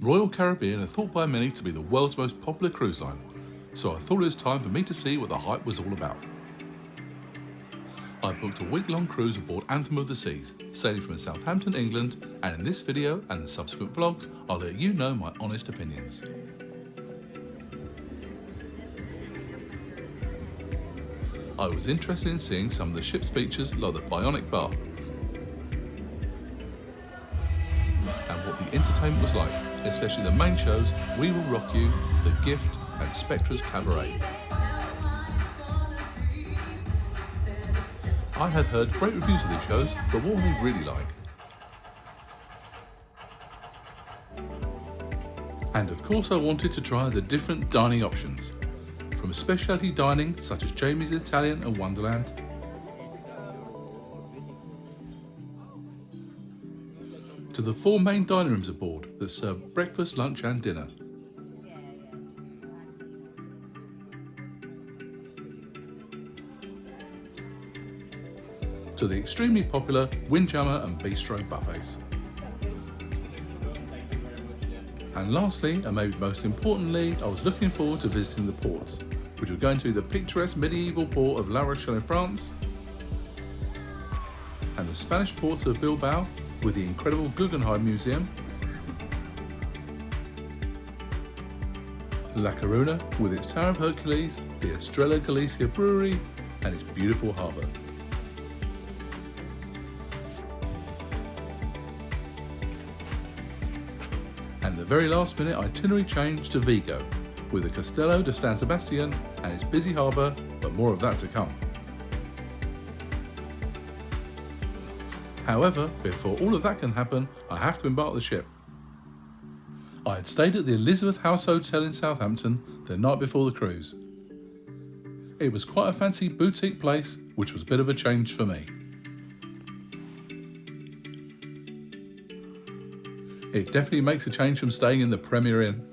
Royal Caribbean are thought by many to be the world's most popular cruise line, so I thought it was time for me to see what the hype was all about. I booked a week-long cruise aboard Anthem of the Seas, sailing from Southampton, England, and in this video and the subsequent vlogs, I'll let you know my honest opinions. I was interested in seeing some of the ship's features like the bionic bar, and what the entertainment was like, especially the main shows We Will Rock You, The Gift and Spectra's Cabaret. I had heard great reviews of these shows, but what were they really like? And of course I wanted to try the different dining options, from specialty dining such as Jamie's Italian and Wonderland, to the 4 main dining rooms aboard that serve breakfast, lunch and dinner. To the extremely popular Windjammer and Bistro buffets. And lastly, and maybe most importantly, I was looking forward to visiting the ports, which were going to be the picturesque medieval port of La Rochelle in France, and the Spanish port of Bilbao with the incredible Guggenheim Museum, La Coruna with its Tower of Hercules, the Estrella Galicia Brewery and its beautiful harbour. And the very last minute itinerary change to Vigo with the Castello de San Sebastian and its busy harbour, but more of that to come. However, before all of that can happen, I have to embark the ship. I had stayed at the Elizabeth House Hotel in Southampton the night before the cruise. It was quite a fancy boutique place, which was a bit of a change for me. It definitely makes a change from staying in the Premier Inn.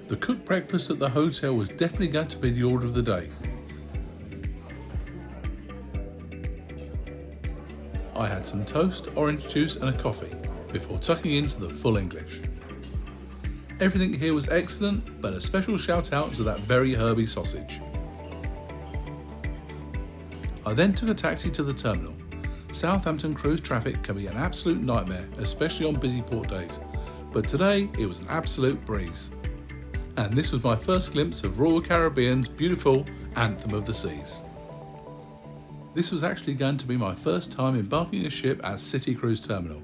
The cooked breakfast at the hotel was definitely going to be the order of the day. I had some toast, orange juice and a coffee before tucking into the full English. Everything here was excellent, but a special shout out to that very herby sausage. I then took a taxi to the terminal. Southampton cruise traffic can be an absolute nightmare, especially on busy port days, but today it was an absolute breeze. And this was my first glimpse of Royal Caribbean's beautiful Anthem of the Seas. This was actually going to be my first time embarking a ship at City Cruise Terminal,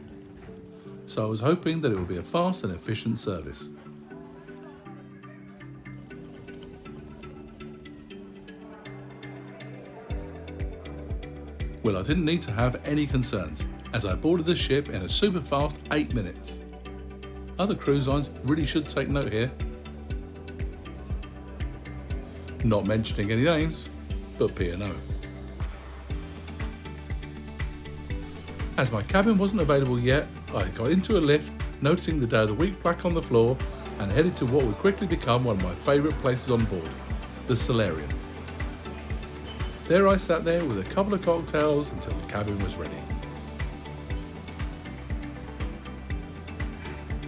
so I was hoping that it would be a fast and efficient service. Well, I didn't need to have any concerns, as I boarded the ship in a super fast 8 minutes. Other cruise lines really should take note here. Not mentioning any names, but P&O. As my cabin wasn't available yet, I got into a lift, noticing the day of the week plaque on the floor, and headed to what would quickly become one of my favourite places on board, the Solarium. There I sat there with a couple of cocktails until the cabin was ready.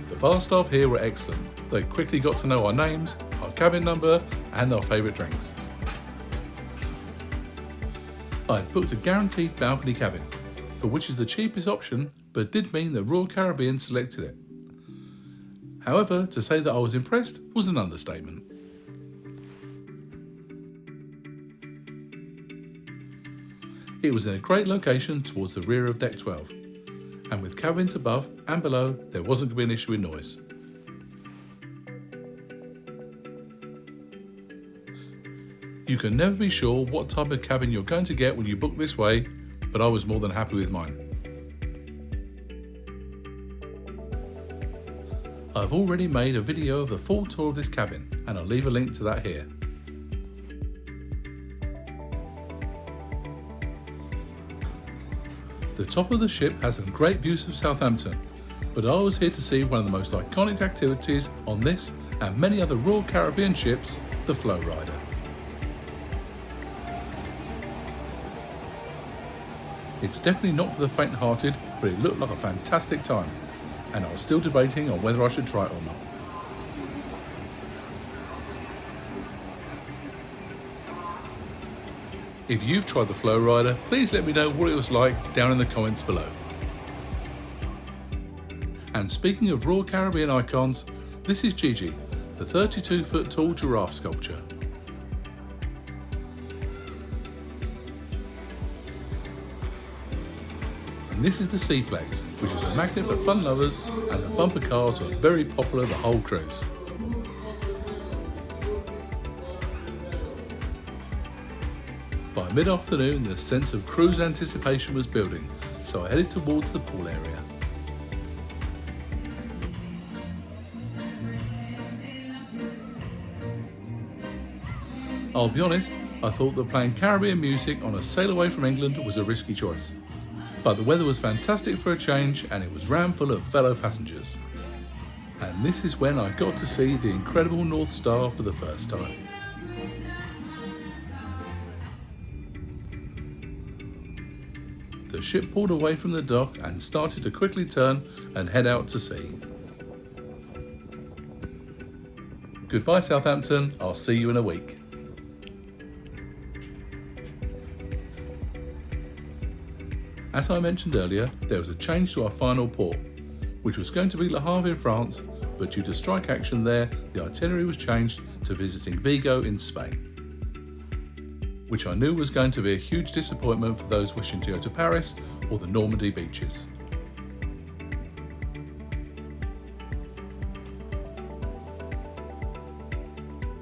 The bar staff here were excellent. They quickly got to know our names, our cabin number and our favourite drinks. I had booked a guaranteed balcony cabin, for which is the cheapest option, but did mean that Royal Caribbean selected it. However, to say that I was impressed was an understatement. It was in a great location towards the rear of Deck 12, and with cabins above and below, there wasn't going to be an issue with noise. You can never be sure what type of cabin you're going to get when you book this way, but I was more than happy with mine. I've already made a video of the full tour of this cabin, and I'll leave a link to that here. The top of the ship has some great views of Southampton, but I was here to see one of the most iconic activities on this and many other Royal Caribbean ships, the Flow Rider. It's definitely not for the faint-hearted, but it looked like a fantastic time, and I was still debating on whether I should try it or not. If you've tried the Flow Rider, please let me know what it was like down in the comments below. And speaking of Royal Caribbean icons, this is Gigi, the 32-foot tall giraffe sculpture. And this is the Seaplex, which is a magnet for fun lovers, and the bumper cars were very popular the whole cruise. By mid-afternoon, the sense of cruise anticipation was building, so I headed towards the pool area. I'll be honest, I thought that playing Caribbean music on a sail away from England was a risky choice. But the weather was fantastic for a change, and it was rammed full of fellow passengers. And this is when I got to see the incredible North Star for the first time. The ship pulled away from the dock and started to quickly turn and head out to sea. Goodbye Southampton, I'll see you in a week. As I mentioned earlier, there was a change to our final port, which was going to be Le Havre in France, but due to strike action there, the itinerary was changed to visiting Vigo in Spain, which I knew was going to be a huge disappointment for those wishing to go to Paris or the Normandy beaches.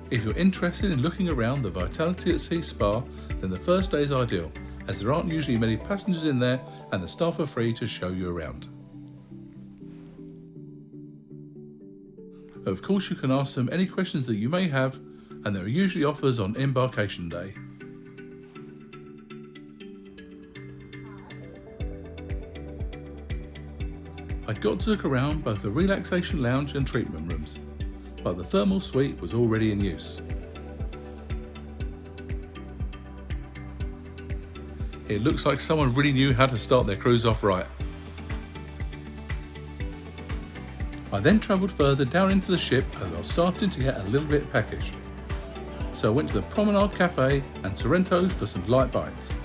If you're interested in looking around the Vitality at Sea Spa, then the first day is ideal, as there aren't usually many passengers in there and the staff are free to show you around. Of course, you can ask them any questions that you may have, and there are usually offers on Embarkation Day. I got to look around both the relaxation lounge and treatment rooms, but the thermal suite was already in use. It looks like someone really knew how to start their cruise off right. I then travelled further down into the ship as I was starting to get a little bit peckish. So I went to the Promenade Cafe and Sorrento's for some light bites.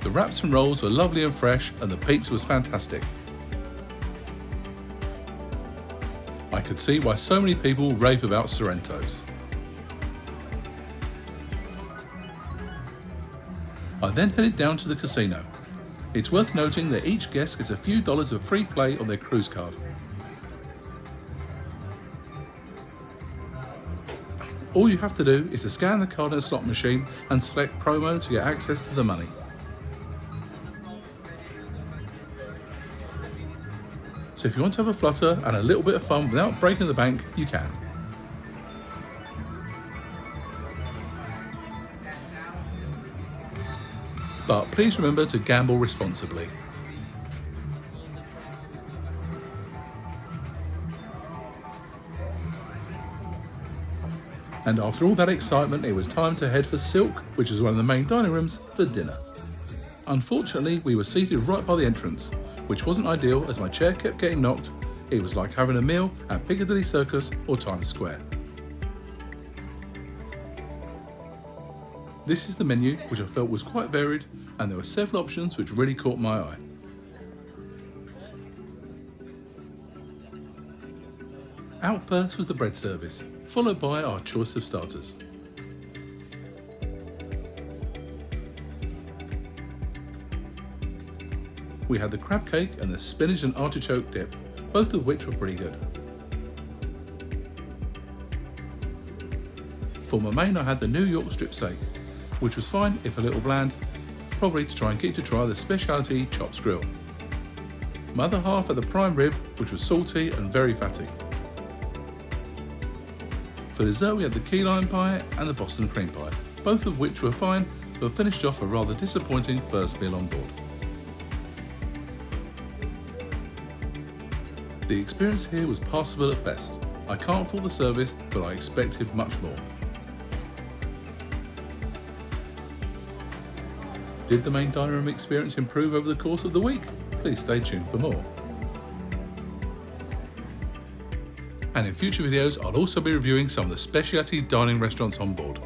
The wraps and rolls were lovely and fresh, and the pizza was fantastic. I could see why so many people rave about Sorrento's. I then headed down to the casino. It's worth noting that each guest gets a few dollars of free play on their cruise card. All you have to do is to scan the card in a slot machine and select promo to get access to the money. So if you want to have a flutter and a little bit of fun without breaking the bank, you can. But please remember to gamble responsibly. And after all that excitement, it was time to head for Silk, which is one of the main dining rooms, for dinner. Unfortunately, we were seated right by the entrance, which wasn't ideal as my chair kept getting knocked. It was like having a meal at Piccadilly Circus or Times Square. This is the menu, which I felt was quite varied, and there were several options which really caught my eye. Out first was the bread service, followed by our choice of starters. We had the crab cake and the spinach and artichoke dip, both of which were pretty good. For my main, I had the New York strip steak, which was fine if a little bland, probably to try and get you to try the specialty chops grill. My other half had the prime rib, which was salty and very fatty. For dessert, we had the key lime pie and the Boston cream pie, both of which were fine, but finished off a rather disappointing first meal on board. The experience here was passable at best. I can't fault the service, but I expected much more. Did the main dining room experience improve over the course of the week? Please stay tuned for more. And in future videos, I'll also be reviewing some of the specialty dining restaurants on board.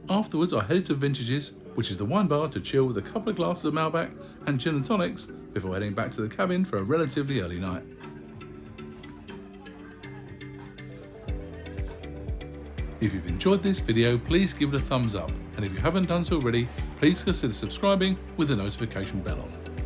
Afterwards, I headed to Vintages, which is the wine bar to chill with a couple of glasses of Malbec and gin and tonics before heading back to the cabin for a relatively early night. If you've enjoyed this video, please give it a thumbs up, and if you haven't done so already, please consider subscribing with the notification bell on.